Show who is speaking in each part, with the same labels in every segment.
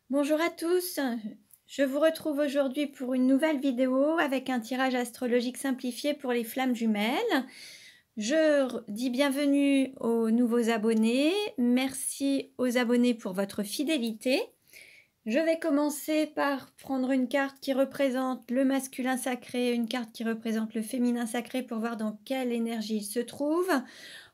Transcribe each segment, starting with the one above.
Speaker 1: Bonjour à tous, je vous retrouve aujourd'hui pour une nouvelle vidéo avec un tirage astrologique simplifié pour les flammes jumelles. Je dis bienvenue aux nouveaux abonnés, merci aux abonnés pour votre fidélité. Je vais commencer par prendre une carte qui représente le masculin sacré, une carte qui représente le féminin sacré pour voir dans quelle énergie il se trouve.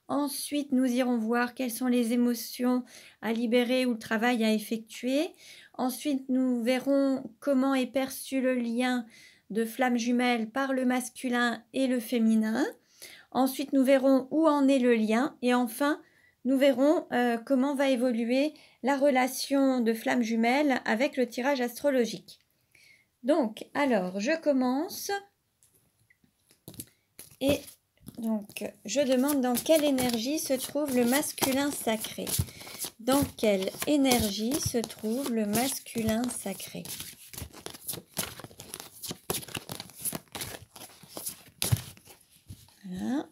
Speaker 1: Ensuite, nous irons voir quelles sont les émotions à libérer ou le travail à effectuer. Ensuite, nous verrons comment est perçu le lien de flammes jumelles par le masculin et le féminin. Ensuite, nous verrons où en est le lien. Et enfin, nous verrons comment va évoluer la relation de flammes jumelles avec le tirage astrologique. Donc, alors, je commence. Et donc, je demande dans quelle énergie se trouve le masculin sacré. Dans quelle énergie se trouve le masculin sacré? Voilà.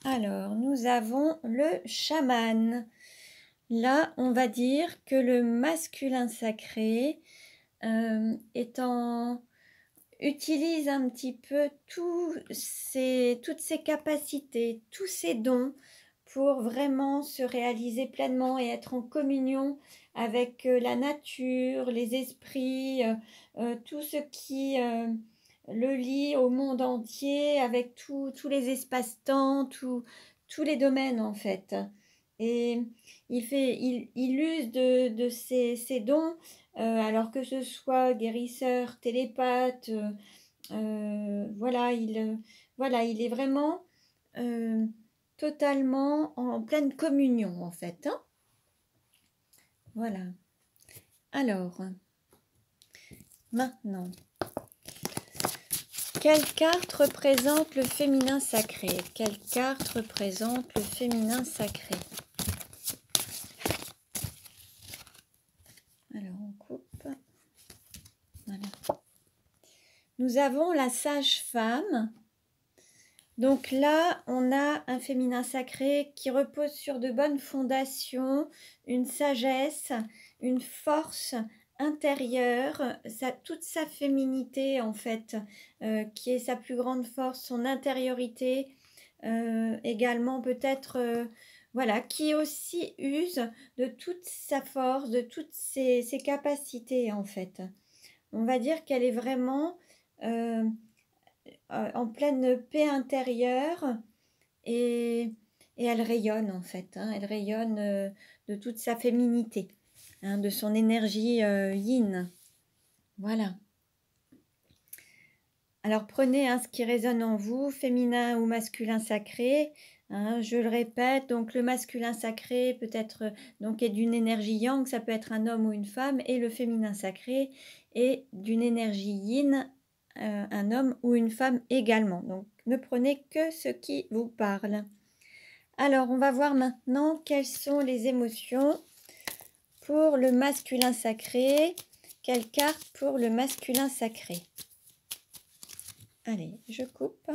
Speaker 1: Alors, nous avons le chaman. Là, on va dire que le masculin sacré utilise un petit peu toutes ses capacités, tous ses dons pour vraiment se réaliser pleinement et être en communion avec la nature, les esprits, tout ce qui le lie au monde entier, avec tous les espaces-temps, tous les domaines en fait. Et il use de ses dons, alors que ce soit guérisseur, télépathe, voilà, il est vraiment totalement en pleine communion en fait, hein. Voilà. Alors, maintenant, quelle carte représente le féminin sacré? Quelle carte représente le féminin sacré? Alors, on coupe. Voilà. Nous avons la sage-femme. Donc là, on a un féminin sacré qui repose sur de bonnes fondations, une sagesse, une force intérieure, toute sa féminité en fait, qui est sa plus grande force, son intériorité, également peut-être, voilà, qui aussi use de toute sa force, de toutes ses capacités en fait. On va dire qu'elle est vraiment en pleine paix intérieure et elle rayonne en fait, hein, elle rayonne de toute sa féminité, hein, de son énergie yin. Voilà. Alors prenez ce qui résonne en vous, féminin ou masculin sacré. Hein, je le répète, donc le masculin sacré peut être donc est d'une énergie yang, ça peut être un homme ou une femme, et le féminin sacré est d'une énergie yin, un homme ou une femme également. Donc ne prenez que ce qui vous parle. Alors on va voir maintenant quelles sont les émotions pour le masculin sacré. Quelle carte pour le masculin sacré? Allez, je coupe.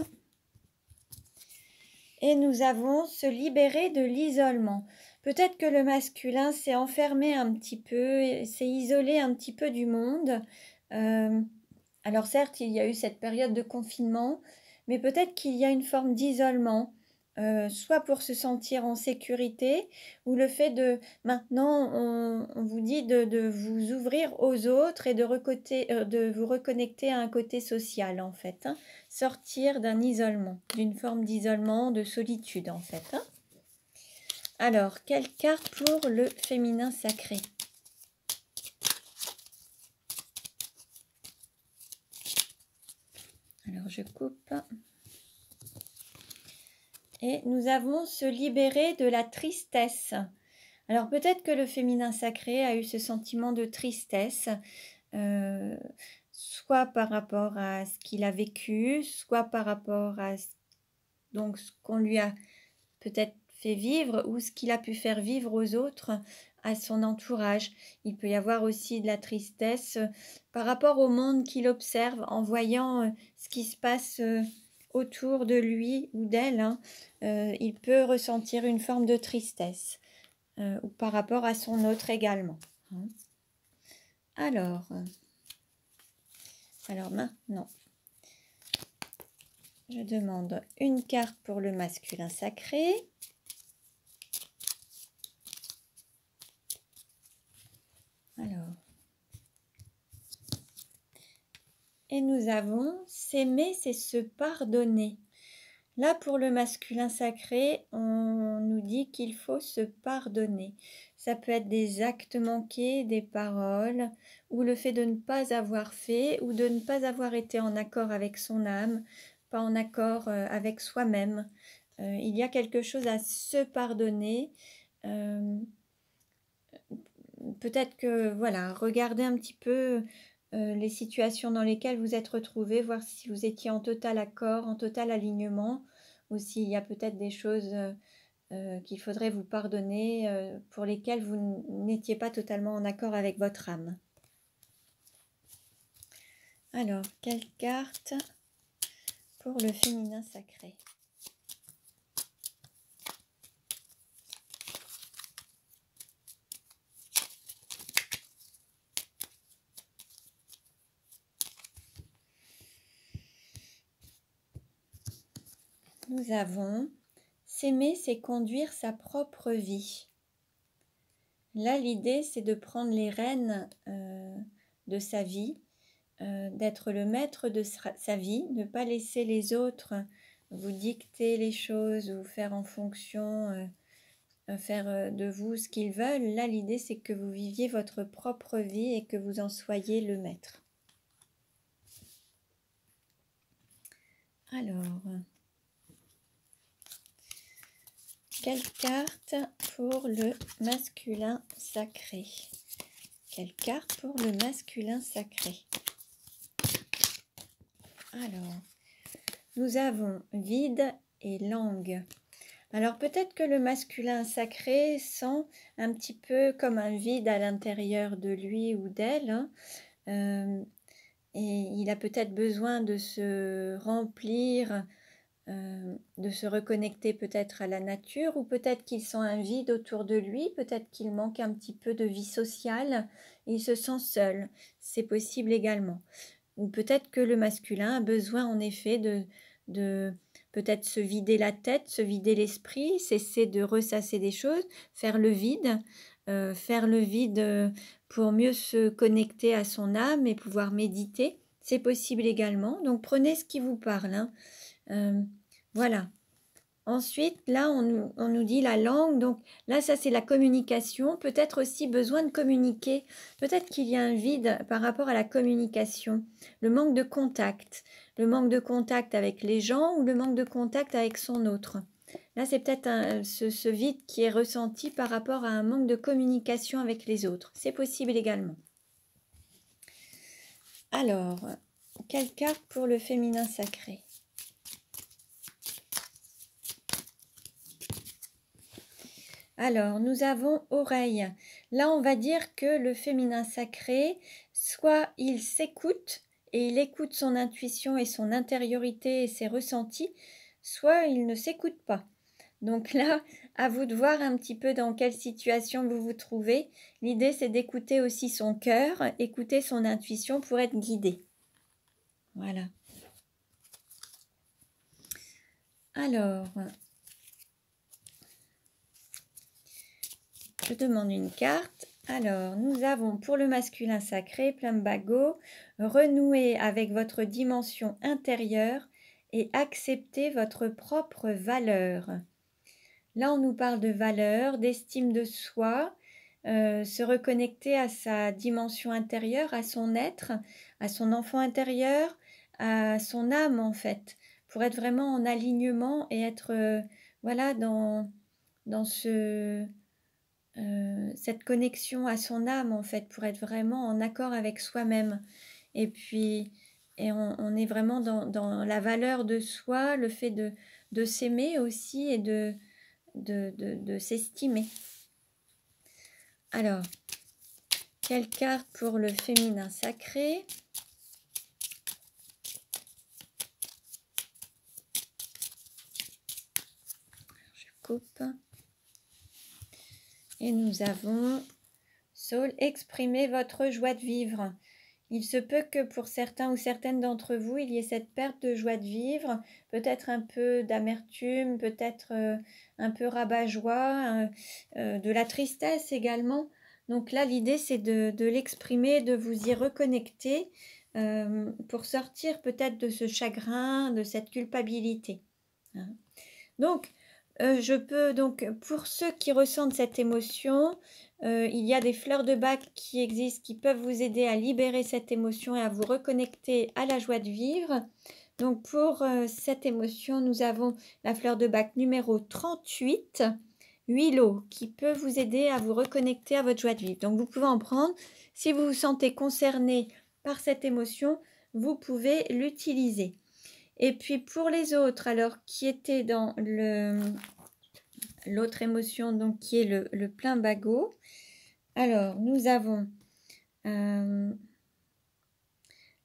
Speaker 1: Et nous avons se libérer de l'isolement. Peut-être que le masculin s'est enfermé un petit peu, s'est isolé un petit peu du monde. Alors certes, il y a eu cette période de confinement, mais peut-être qu'il y a une forme d'isolement, soit pour se sentir en sécurité, ou le fait de, maintenant, on vous dit de vous ouvrir aux autres et de vous reconnecter à un côté social, en fait, hein. Sortir d'un isolement, d'une forme d'isolement, de solitude, en fait, hein. Alors, quelle carte pour le féminin sacré? Alors, je coupe. Et nous avons se libérer de la tristesse. Alors peut-être que le féminin sacré a eu ce sentiment de tristesse, soit par rapport à ce qu'il a vécu, soit par rapport à donc, ce qu'on lui a peut-être fait vivre ou ce qu'il a pu faire vivre aux autres, à son entourage. Il peut y avoir aussi de la tristesse par rapport au monde qu'il observe en voyant ce qui se passe autour de lui ou d'elle, hein. Il peut ressentir une forme de tristesse. ou par rapport à son autre également. Alors maintenant, je demande une carte pour le masculin sacré. Alors, et nous avons s'aimer, c'est se pardonner. Là, pour le masculin sacré, on nous dit qu'il faut se pardonner. Ça peut être des actes manqués, des paroles, ou le fait de ne pas avoir fait, ou de ne pas avoir été en accord avec son âme, pas en accord avec soi-même. Il y a quelque chose à se pardonner. Peut-être que, voilà, regardez un petit peu les situations dans lesquelles vous êtes retrouvés, voir si vous étiez en total accord, en total alignement, ou s'il y a peut-être des choses qu'il faudrait vous pardonner, pour lesquelles vous n'étiez pas totalement en accord avec votre âme. Alors, quelle carte pour le féminin sacré ? Nous avons s'aimer, c'est conduire sa propre vie. Là, l'idée, c'est de prendre les rênes de sa vie, d'être le maître de sa vie, ne pas laisser les autres vous dicter les choses ou faire en fonction, faire de vous ce qu'ils veulent. Là, l'idée, c'est que vous viviez votre propre vie et que vous en soyez le maître. Alors, quelle carte pour le masculin sacré ? Quelle carte pour le masculin sacré ? Alors, nous avons vide et langue. Alors peut-être que le masculin sacré sent un petit peu comme un vide à l'intérieur de lui ou d'elle, hein, et il a peut-être besoin de se remplir, de se reconnecter peut-être à la nature, ou peut-être qu'il sent un vide autour de lui, peut-être qu'il manque un petit peu de vie sociale, et il se sent seul, c'est possible également. Ou peut-être que le masculin a besoin en effet de peut-être se vider la tête, se vider l'esprit, cesser de ressasser des choses, faire le vide pour mieux se connecter à son âme et pouvoir méditer. C'est possible également. Donc prenez ce qui vous parle, hein. Voilà. Ensuite, là, on nous dit la langue. Donc là, ça, c'est la communication. Peut-être aussi besoin de communiquer. Peut-être qu'il y a un vide par rapport à la communication. Le manque de contact. Le manque de contact avec les gens ou le manque de contact avec son autre. Là, c'est peut-être ce vide qui est ressenti par rapport à un manque de communication avec les autres. C'est possible également. Alors, quelle carte pour le féminin sacré ? Alors, nous avons oreille. Là, on va dire que le féminin sacré, soit il s'écoute et il écoute son intuition et son intériorité et ses ressentis, soit il ne s'écoute pas. Donc là, à vous de voir un petit peu dans quelle situation vous vous trouvez. L'idée, c'est d'écouter aussi son cœur, écouter son intuition pour être guidé. Voilà. Alors, je demande une carte. Alors, nous avons pour le masculin sacré, Plumbago, renouer avec votre dimension intérieure et accepter votre propre valeur. Là, on nous parle de valeur, d'estime de soi, se reconnecter à sa dimension intérieure, à son être, à son enfant intérieur, à son âme en fait, pour être vraiment en alignement et être voilà, dans cette connexion à son âme en fait, pour être vraiment en accord avec soi-même. Et puis, on est vraiment dans la valeur de soi, le fait de s'aimer aussi et de s'estimer. Alors, quelle carte pour le féminin sacré ? Je coupe. Et nous avons Soul, exprimez votre joie de vivre. Il se peut que pour certains ou certaines d'entre vous, il y ait cette perte de joie de vivre, peut-être un peu d'amertume, peut-être un peu rabat-joie, de la tristesse également. Donc là, l'idée, c'est de l'exprimer, de vous y reconnecter pour sortir peut-être de ce chagrin, de cette culpabilité. Hein. Donc, je peux donc, pour ceux qui ressentent cette émotion, il y a des fleurs de bac qui existent, qui peuvent vous aider à libérer cette émotion et à vous reconnecter à la joie de vivre. Donc pour cette émotion, nous avons la fleur de bac numéro 38, Huileau, qui peut vous aider à vous reconnecter à votre joie de vivre. Donc vous pouvez en prendre. Si vous vous sentez concerné par cette émotion, vous pouvez l'utiliser. Et puis pour les autres, alors qui étaient dans l'autre émotion, donc qui est le plein bagot. Alors, nous avons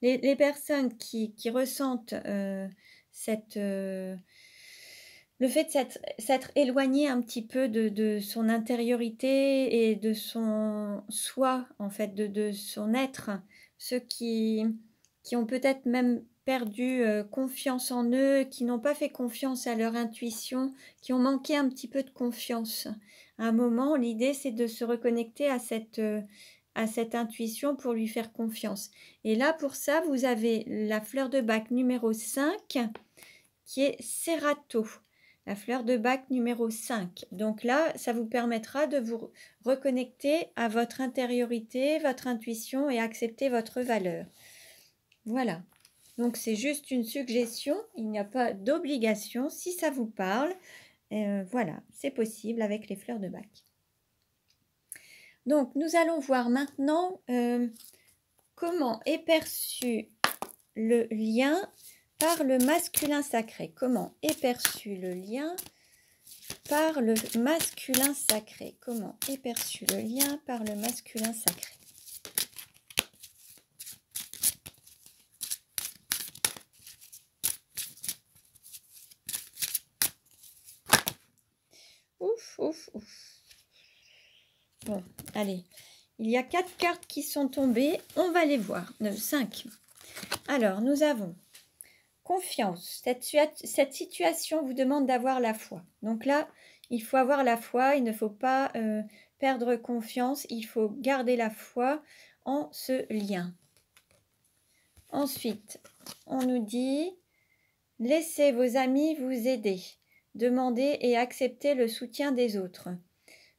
Speaker 1: les personnes qui ressentent le fait de s'être éloigné un petit peu de son intériorité et de son soi, en fait, de son être. Ceux qui ont peut-être même perdu confiance en eux, qui n'ont pas fait confiance à leur intuition, qui ont manqué un petit peu de confiance. À un moment, l'idée, c'est de se reconnecter à cette intuition pour lui faire confiance. Et là, pour ça, vous avez la fleur de bac numéro 5, qui est Serato. La fleur de bac numéro 5. Donc là, ça vous permettra de vous reconnecter à votre intériorité, votre intuition et accepter votre valeur. Voilà. Donc c'est juste une suggestion, il n'y a pas d'obligation. Si ça vous parle, voilà, c'est possible avec les fleurs de bac. Donc nous allons voir maintenant comment est perçu le lien par le masculin sacré. Comment est perçu le lien par le masculin sacré? Comment est perçu le lien par le masculin sacré? Ouf, ouf, ouf. Bon, allez. Il y a 4 cartes qui sont tombées. On va les voir. 5. Alors, nous avons confiance. Cette situation vous demande d'avoir la foi. Donc là, il faut avoir la foi. Il ne faut pas perdre confiance. Il faut garder la foi en ce lien. Ensuite, on nous dit, laissez vos amis vous aider. Demandez et acceptez le soutien des autres.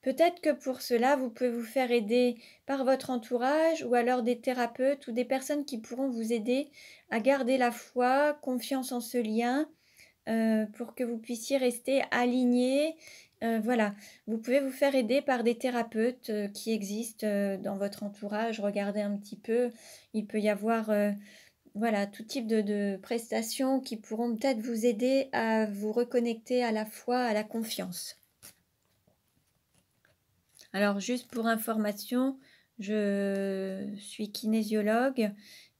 Speaker 1: Peut-être que pour cela, vous pouvez vous faire aider par votre entourage ou alors des thérapeutes ou des personnes qui pourront vous aider à garder la foi, confiance en ce lien pour que vous puissiez rester alignés. Voilà, vous pouvez vous faire aider par des thérapeutes qui existent dans votre entourage. Regardez un petit peu, il peut y avoir voilà, tout type de prestations qui pourront peut-être vous aider à vous reconnecter à la foi, à la confiance. Alors, juste pour information, je suis kinésiologue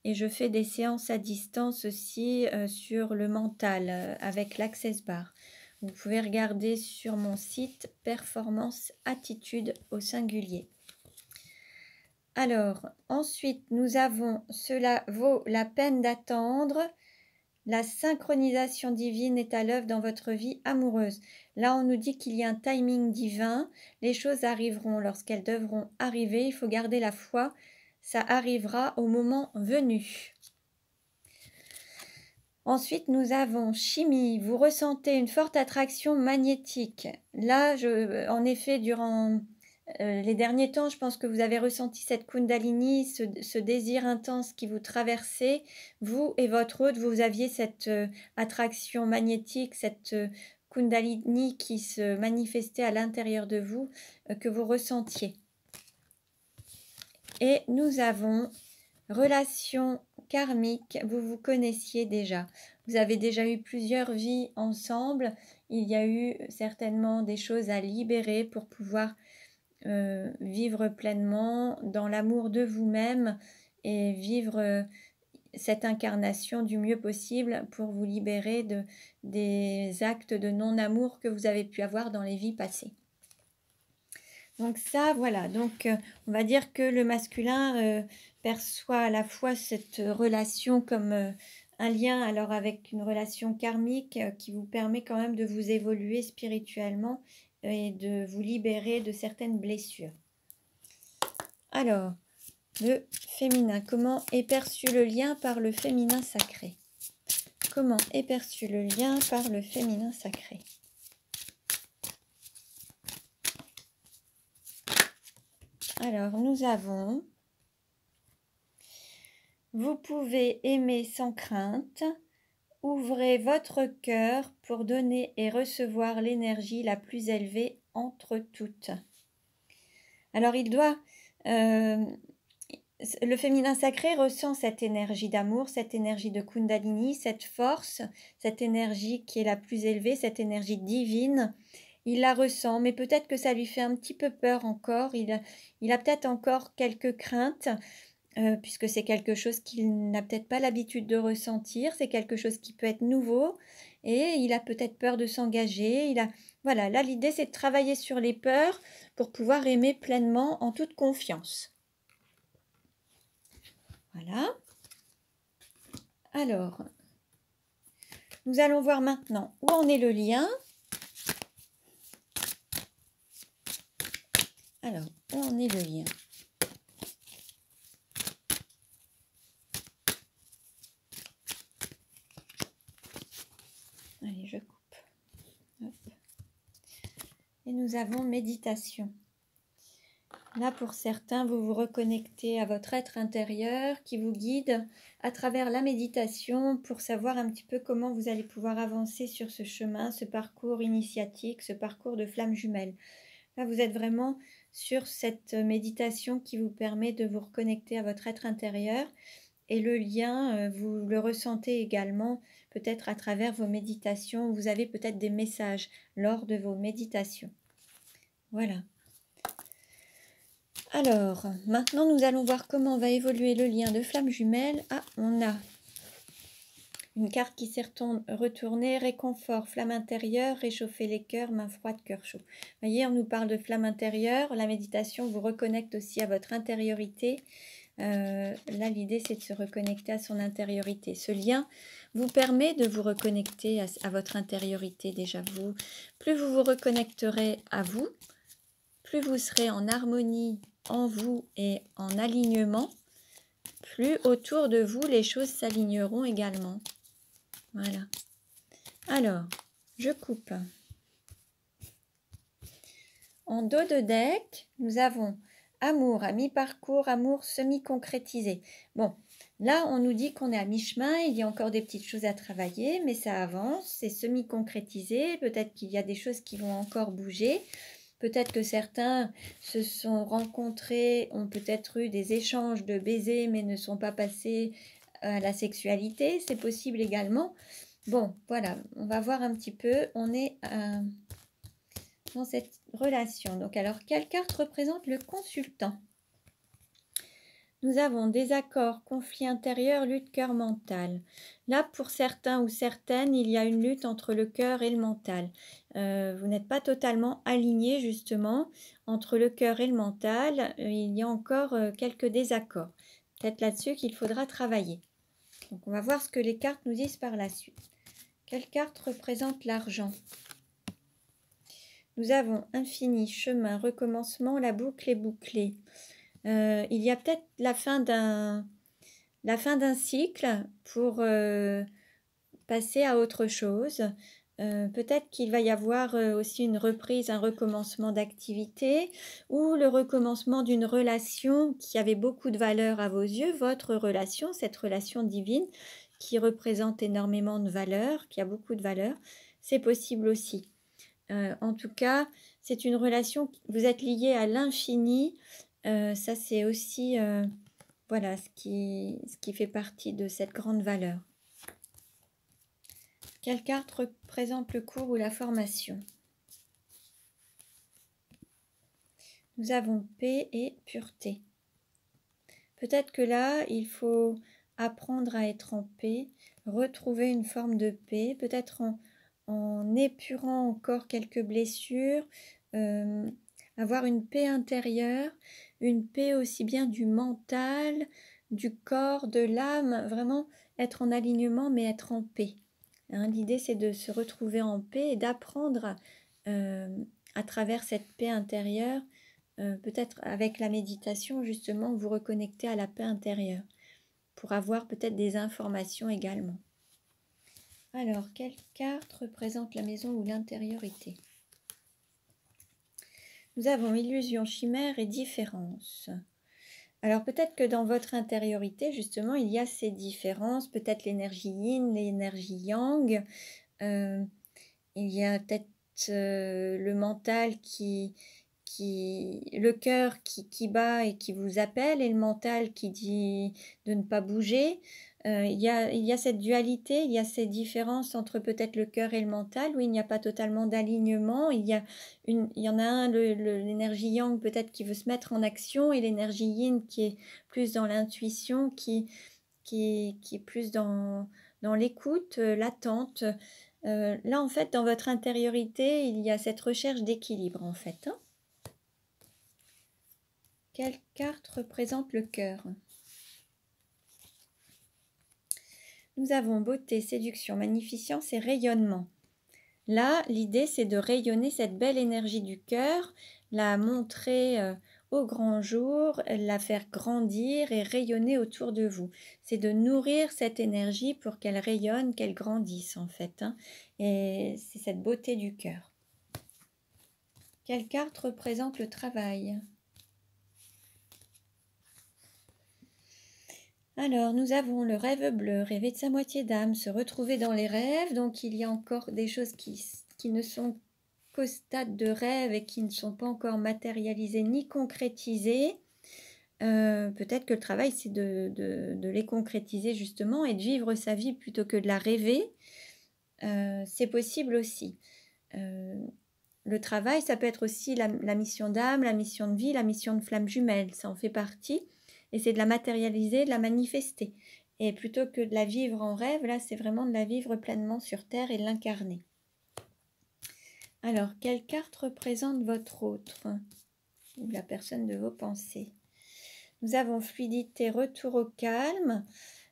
Speaker 1: et je fais des séances à distance aussi sur le mental avec l'Access Bar. Vous pouvez regarder sur mon site Performance Attitude au singulier. Alors, ensuite, nous avons cela vaut la peine d'attendre. La synchronisation divine est à l'œuvre dans votre vie amoureuse. Là, on nous dit qu'il y a un timing divin. Les choses arriveront lorsqu'elles devront arriver. Il faut garder la foi. Ça arrivera au moment venu. Ensuite, nous avons chimie. Vous ressentez une forte attraction magnétique. Là, en effet, durant les derniers temps, je pense que vous avez ressenti cette Kundalini, ce désir intense qui vous traversait. Vous et votre hôte, vous aviez cette attraction magnétique, cette Kundalini qui se manifestait à l'intérieur de vous, que vous ressentiez. Et nous avons relation karmique, vous vous connaissiez déjà. Vous avez déjà eu plusieurs vies ensemble. Il y a eu certainement des choses à libérer pour pouvoir vivre pleinement dans l'amour de vous-même et vivre cette incarnation du mieux possible pour vous libérer des actes de non-amour que vous avez pu avoir dans les vies passées. Donc ça, voilà. Donc, on va dire que le masculin perçoit à la fois cette relation comme un lien, alors avec une relation karmique qui vous permet quand même de vous évoluer spirituellement et de vous libérer de certaines blessures. Alors, le féminin. Comment est perçu le lien par le féminin sacré? Comment est perçu le lien par le féminin sacré? Alors, nous avons... Vous pouvez aimer sans crainte. Ouvrez votre cœur pour donner et recevoir l'énergie la plus élevée entre toutes. Alors, le féminin sacré ressent cette énergie d'amour, cette énergie de Kundalini, cette force, cette énergie qui est la plus élevée, cette énergie divine. Il la ressent, mais peut-être que ça lui fait un petit peu peur encore. Il a peut-être encore quelques craintes, puisque c'est quelque chose qu'il n'a peut-être pas l'habitude de ressentir. C'est quelque chose qui peut être nouveau et il a peut-être peur de s'engager. Voilà, là l'idée c'est de travailler sur les peurs pour pouvoir aimer pleinement en toute confiance. Voilà. Alors, nous allons voir maintenant où en est le lien. Alors, où en est le lien? Allez, je coupe. Hop. Et nous avons méditation. Là, pour certains, vous vous reconnectez à votre être intérieur qui vous guide à travers la méditation pour savoir un petit peu comment vous allez pouvoir avancer sur ce chemin, ce parcours initiatique, ce parcours de flamme jumelle. Là, vous êtes vraiment sur cette méditation qui vous permet de vous reconnecter à votre être intérieur. Et le lien, vous le ressentez également peut-être à travers vos méditations. Vous avez peut-être des messages lors de vos méditations. Voilà. Alors, maintenant, nous allons voir comment va évoluer le lien de flamme jumelle. Ah, on a une carte qui s'est retournée, réconfort, flamme intérieure, réchauffer les cœurs, main froide, cœur chaud. Vous voyez, on nous parle de flamme intérieure. La méditation vous reconnecte aussi à votre intériorité. Là, l'idée, c'est de se reconnecter à son intériorité. Ce lien vous permet de vous reconnecter à votre intériorité déjà. Plus vous vous reconnecterez à vous, plus vous serez en harmonie en vous et en alignement, plus autour de vous, les choses s'aligneront également. Voilà. Alors, je coupe. En dos de deck, nous avons amour à mi-parcours, amour semi-concrétisé. Bon, là, on nous dit qu'on est à mi-chemin, il y a encore des petites choses à travailler, mais ça avance, c'est semi-concrétisé. Peut-être qu'il y a des choses qui vont encore bouger. Peut-être que certains se sont rencontrés, ont peut-être eu des échanges de baisers, mais ne sont pas passés à la sexualité. C'est possible également. Bon, voilà, on va voir un petit peu. On est dans cette relation. Donc, alors, quelle carte représente le consultant? Nous avons désaccord, conflit intérieur, lutte cœur mental. Là, pour certains ou certaines, il y a une lutte entre le cœur et le mental. Vous n'êtes pas totalement aligné justement entre le cœur et le mental. Il y a encore quelques désaccords. Peut-être là-dessus qu'il faudra travailler. Donc, on va voir ce que les cartes nous disent par la suite. Quelle carte représente l'argent? Nous avons infini, chemin, recommencement, la boucle est bouclée. Il y a peut-être la fin d'un cycle pour passer à autre chose. Peut-être qu'il va y avoir aussi une reprise, un recommencement d'activité ou le recommencement d'une relation qui avait beaucoup de valeur à vos yeux, votre relation, cette relation divine qui représente énormément de valeur, qui a beaucoup de valeur. C'est possible aussi. En tout cas, c'est une relation, vous êtes liés à l'infini. Ça, c'est aussi voilà, ce qui fait partie de cette grande valeur. Quelle carte représente le cours ou la formation? Nous avons paix et pureté. Peut-être que là, il faut apprendre à être en paix, retrouver une forme de paix, peut-être en épurant encore quelques blessures, avoir une paix intérieure, une paix aussi bien du mental, du corps, de l'âme, vraiment être en alignement mais être en paix. Hein, l'idée c'est de se retrouver en paix et d'apprendre à travers cette paix intérieure, peut-être avec la méditation justement, vous reconnecter à la paix intérieure pour avoir peut-être des informations également. Alors, quelle carte représente la maison ou l'intériorité? Nous avons illusion, chimère et différence. Alors peut-être que dans votre intériorité, justement, il y a ces différences, peut-être l'énergie yin, l'énergie yang. Il y a peut-être le mental le cœur qui bat et qui vous appelle, et le mental qui dit de ne pas bouger. Il y a cette dualité, il y a ces différences entre peut-être le cœur et le mental, où il n'y a pas totalement d'alignement. Il y en a un, l'énergie yang peut-être qui veut se mettre en action, et l'énergie yin qui est plus dans l'intuition, qui est plus dans l'écoute, l'attente. Là, en fait, dans votre intériorité, il y a cette recherche d'équilibre, en fait. Hein. Quelle carte représente le cœur? Nous avons beauté, séduction, magnificence et rayonnement. Là, l'idée, c'est de rayonner cette belle énergie du cœur, la montrer au grand jour, la faire grandir et rayonner autour de vous. C'est de nourrir cette énergie pour qu'elle rayonne, qu'elle grandisse en fait. Hein. Et c'est cette beauté du cœur. Quelle carte représente le travail? Alors, nous avons le rêve bleu, rêver de sa moitié d'âme, se retrouver dans les rêves. Donc, il y a encore des choses qui ne sont qu'au stade de rêve et qui ne sont pas encore matérialisées ni concrétisées. Peut-être que le travail, c'est de les concrétiser justement et de vivre sa vie plutôt que de la rêver. C'est possible aussi. Le travail, ça peut être aussi la mission d'âme, la mission de vie, la mission de flamme jumelle. Ça en fait partie. Et c'est de la matérialiser, de la manifester. Et plutôt que de la vivre en rêve, là, c'est vraiment de la vivre pleinement sur Terre et de l'incarner. Alors, quelle carte représente votre autre? Ou la personne de vos pensées? Nous avons fluidité, retour au calme.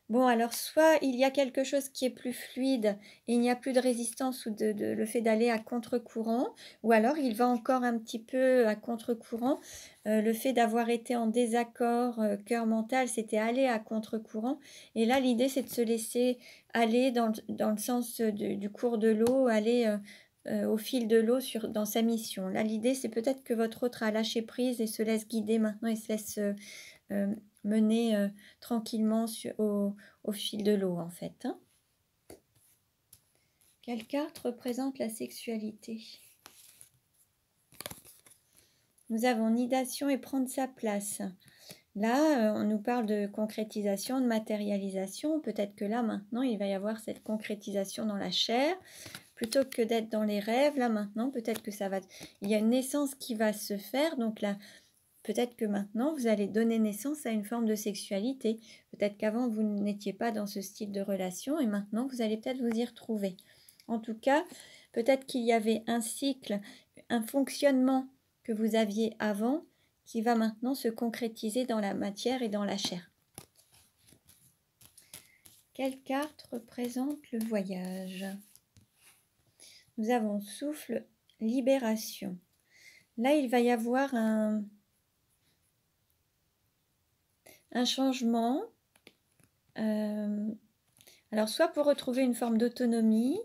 Speaker 1: Bon, alors soit il y a quelque chose qui est plus fluide et il n'y a plus de résistance ou le fait d'aller à contre-courant, ou alors il va encore un petit peu à contre-courant. Le fait d'avoir été en désaccord, cœur mental, c'était aller à contre-courant. Et là, l'idée, c'est de se laisser aller dans le sens du cours de l'eau, aller au fil de l'eau dans sa mission. Là, l'idée, c'est peut-être que votre autre a lâché prise et se laisse guider maintenant et se laisse mener tranquillement au fil de l'eau, en fait. Hein. Quelle carte représente la sexualité? Nous avons nidation et prendre sa place. Là, on nous parle de concrétisation, de matérialisation. Peut-être que là, maintenant, il va y avoir cette concrétisation dans la chair. Plutôt que d'être dans les rêves, là, maintenant, peut-être que ça va... Il y a une naissance qui va se faire, donc là... Peut-être que maintenant, vous allez donner naissance à une forme de sexualité. Peut-être qu'avant, vous n'étiez pas dans ce style de relation et maintenant, vous allez peut-être vous y retrouver. En tout cas, peut-être qu'il y avait un cycle, un fonctionnement que vous aviez avant qui va maintenant se concrétiser dans la matière et dans la chair. Quelle carte représente le voyage? Nous avons souffle, libération. Là, il va y avoir un changement, alors soit pour retrouver une forme d'autonomie,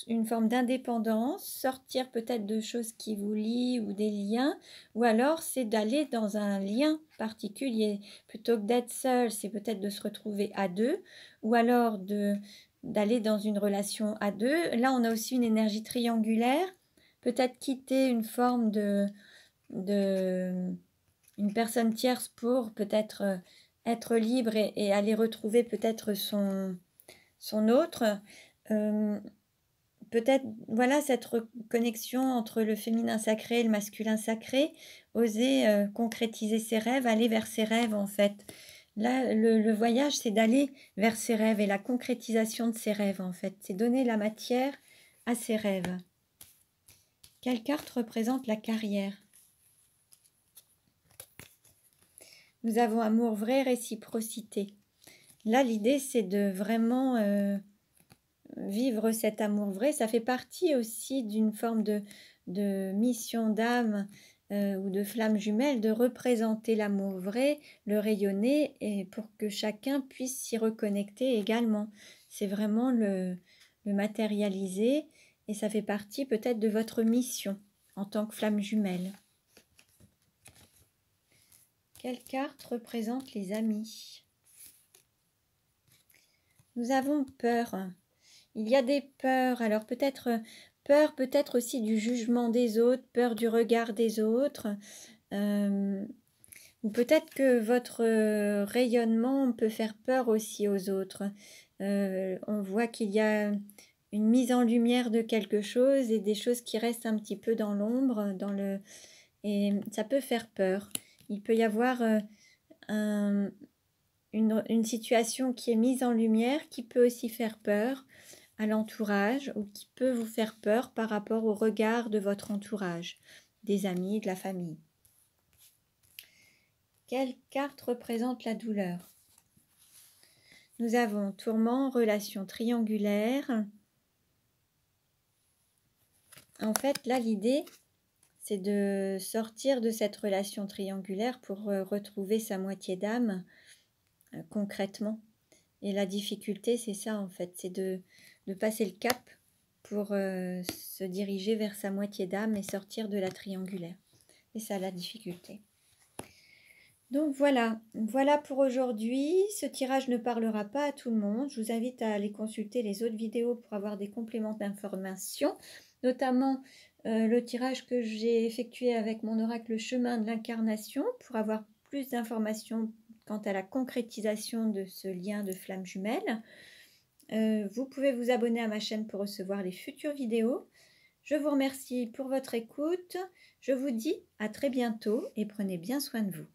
Speaker 1: une forme d'indépendance, sortir peut-être de choses qui vous lient ou des liens, ou alors c'est d'aller dans un lien particulier, plutôt que d'être seul, c'est peut-être de se retrouver à deux, ou alors d'aller dans une relation à deux. Là, on a aussi une énergie triangulaire, peut-être quitter une forme une personne tierce pour peut-être être libre et aller retrouver peut-être son autre. Peut-être, voilà, cette reconnexion entre le féminin sacré et le masculin sacré, oser concrétiser ses rêves, aller vers ses rêves en fait. Là, le voyage, c'est d'aller vers ses rêves et la concrétisation de ses rêves en fait. C'est donner la matière à ses rêves. Quelle carte représente la carrière? Nous avons amour vrai, réciprocité. Là, l'idée, c'est de vraiment vivre cet amour vrai. Ça fait partie aussi d'une forme de mission d'âme ou de flamme jumelle, de représenter l'amour vrai, le rayonner, et pour que chacun puisse s'y reconnecter également. C'est vraiment le matérialiser, et ça fait partie peut-être de votre mission en tant que flamme jumelle. Quelle carte représente les amis? Nous avons peur. Il y a des peurs. Alors peut-être peur, peut-être aussi du jugement des autres, peur du regard des autres. Ou peut-être que votre rayonnement peut faire peur aussi aux autres. On voit qu'il y a une mise en lumière de quelque chose et des choses qui restent un petit peu dans l'ombre, et ça peut faire peur. Il peut y avoir une situation qui est mise en lumière qui peut aussi faire peur à l'entourage ou qui peut vous faire peur par rapport au regard de votre entourage, des amis, de la famille. Quelle carte représente la douleur? Nous avons tourment, relation triangulaire. En fait, là, l'idée, c'est de sortir de cette relation triangulaire pour retrouver sa moitié d'âme concrètement. Et la difficulté, c'est ça, en fait, c'est de passer le cap pour se diriger vers sa moitié d'âme et sortir de la triangulaire. C'est ça, la difficulté. Donc voilà pour aujourd'hui. Ce tirage ne parlera pas à tout le monde. Je vous invite à aller consulter les autres vidéos pour avoir des compléments d'information, notamment le tirage que j'ai effectué avec mon oracle chemin de l'incarnation pour avoir plus d'informations quant à la concrétisation de ce lien de flamme jumelle. Vous pouvez vous abonner à ma chaîne pour recevoir les futures vidéos. Je vous remercie pour votre écoute. Je vous dis à très bientôt et prenez bien soin de vous.